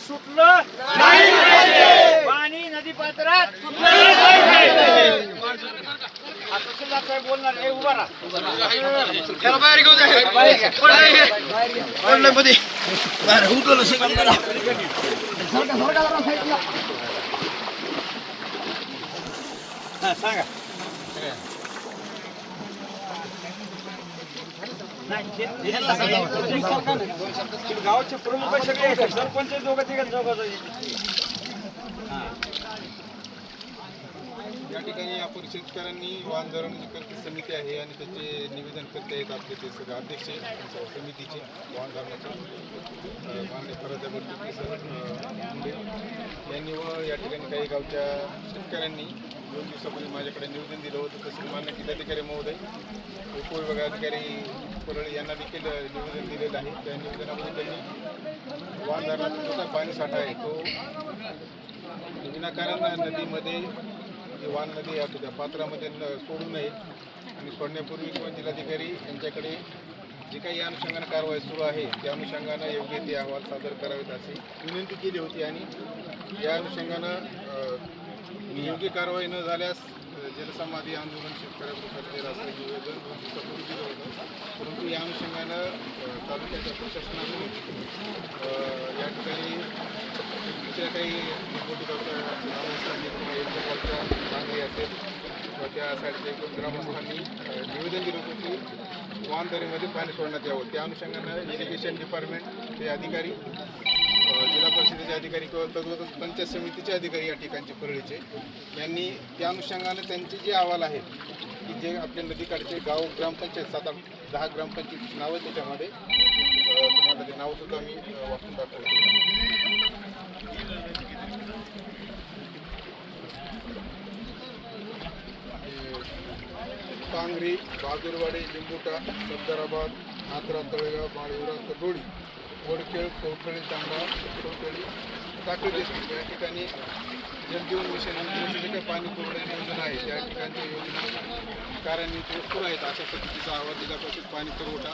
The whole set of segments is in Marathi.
सुटलं नाही पाहिजे. पाणी नदी पात्रात सुटलं नाही पाहिजे. आता सुद्धा काय बोलणार हे उभा राहा. त्याला बाहेर घेऊन जाय. बाहेर मध्ये बाहेर उठवलं सगळं करा. सरका सरका जरा साईडला. सांगा गावचे प्रमुख सगळे सरपंच दोघं तिघं या ठिकाणी आपण शेतकऱ्यांनी वाहन धोरण करते समिती आहे आणि त्याचे निवेदन करते आहेत आपले ते सगळे अध्यक्ष समितीचे वाहन धरणाचे माननीय फराजावरती सर मुंडे यांनी व या ठिकाणी काही गावच्या शेतकऱ्यांनी 2 दिवसापूर्वी माझ्याकडे निवेदन दिलं होतं. तसेच मान्य जिल्हाधिकारी महोदय उपविभागाधिकारी परळी यांना देखील निवेदन दिलेलं आहे. त्या निवेदनामध्ये त्यांनी वाहन धरणाचा जो पाणी साठा आहे तो विनाकारण नदीमध्ये वाहन नदी असू त्या पात्रामध्ये सोडू नये आणि सोडण्यापूर्वी किंवा जिल्हाधिकारी यांच्याकडे जी काही या अनुषंगाने कारवाई सुरू आहे त्या अनुषंगानं योग्य ते अहवाल सादर करावेत अशी विनंती केली होती. आणि या अनुषंगानं योग्य कारवाई न झाल्यास जलसमाधी आंदोलन शेतकऱ्यांप्रकारचे राष्ट्रीय निवेदन 2 दिवसापूर्वी दिलं होतं. परंतु या अनुषंगानं तालुक्याच्या प्रशासनाने या ठिकाणी दुसऱ्या काही मोठी ग्रामस्थांनी किंवा एकच्या चांगली असेल किंवा त्या साईडच्या एकूण ग्रामस्थांनी निवेदन दिलं होतं की वाहनदरीमध्ये पाणी सोडण्यात यावं. त्या अनुषंगानं इरिगेशन डिपार्टमेंट ते अधिकारी जिल्हा परिषदेचे अधिकारी किंवा तद्वतच पंचायत समितीचे अधिकारी या ठिकाणचे परळीचे यांनी त्या अनुषंगाने त्यांचे जे अहवाल आहेत की जे आपल्या नदीकाठचे गाव ग्रामपंचायत 7-10 ग्रामपंचायत नावं त्याच्यामध्ये तुम्हाला ते नावसुद्धा मी वाचून दाखवतो. कांगरी, बहादूरवाडी, लिंबुटा, सफदराबाद, नात्रा, तळेगाव, बाळुरा, तडोळी, वडखेळ, कवठळी, तांबा, कवठळी, टाकळी डिस्ट्रिक्ट या ठिकाणी जलजीवन मिशन योजनेचे जे काही पाणी पुरवठ्याची योजना आहे त्या ठिकाणच्या योजना कार्यान्वित सुरू आहेत. अशा पद्धतीचा अहवाल जिल्हा परिषद पाणी पुरवठा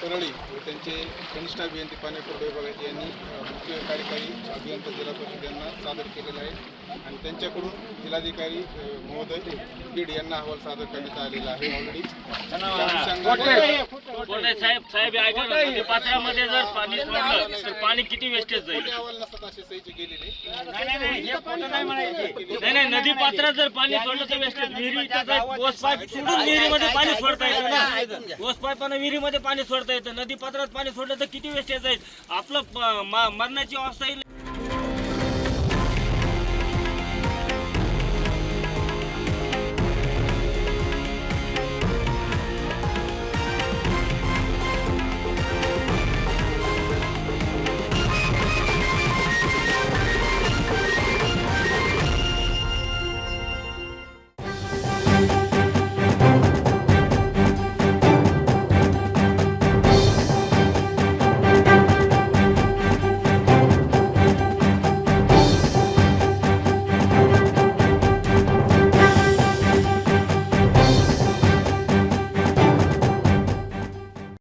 परळी व त्यांचे कनिष्ठ अभियंते पाणी पुरवठा विभागाचे यांनी मुख्य कार्यकारी अभियंता जिल्हा परिषद यांना सादर केलेला आहे आणि त्यांच्याकडून जिल्हाधिकारी महोदय बीड यांना अहवाल सादर करण्यात आलेला आहे. ऑलरेडी साहेब ऐका ना, नदी पात्रामध्ये जर पाणी सोडलं तर पाणी किती वेस्टेज जाईल? अहवाल नसतात असे सहीचे गेलेले नाही, नदी पात्रात जर पाणी सोडलं तर वेस्टेज विहिरी ओस पाईप सोडून विहिरीमध्ये पाणी सोडता येतं ना. ओस पाईपानं विहिरीमध्ये पाणी सोडता येतं. नदी पात्रात पाणी सोडलं तर किती वेस्टेज जाईल? आपलं मरणाची अवस्था येईल.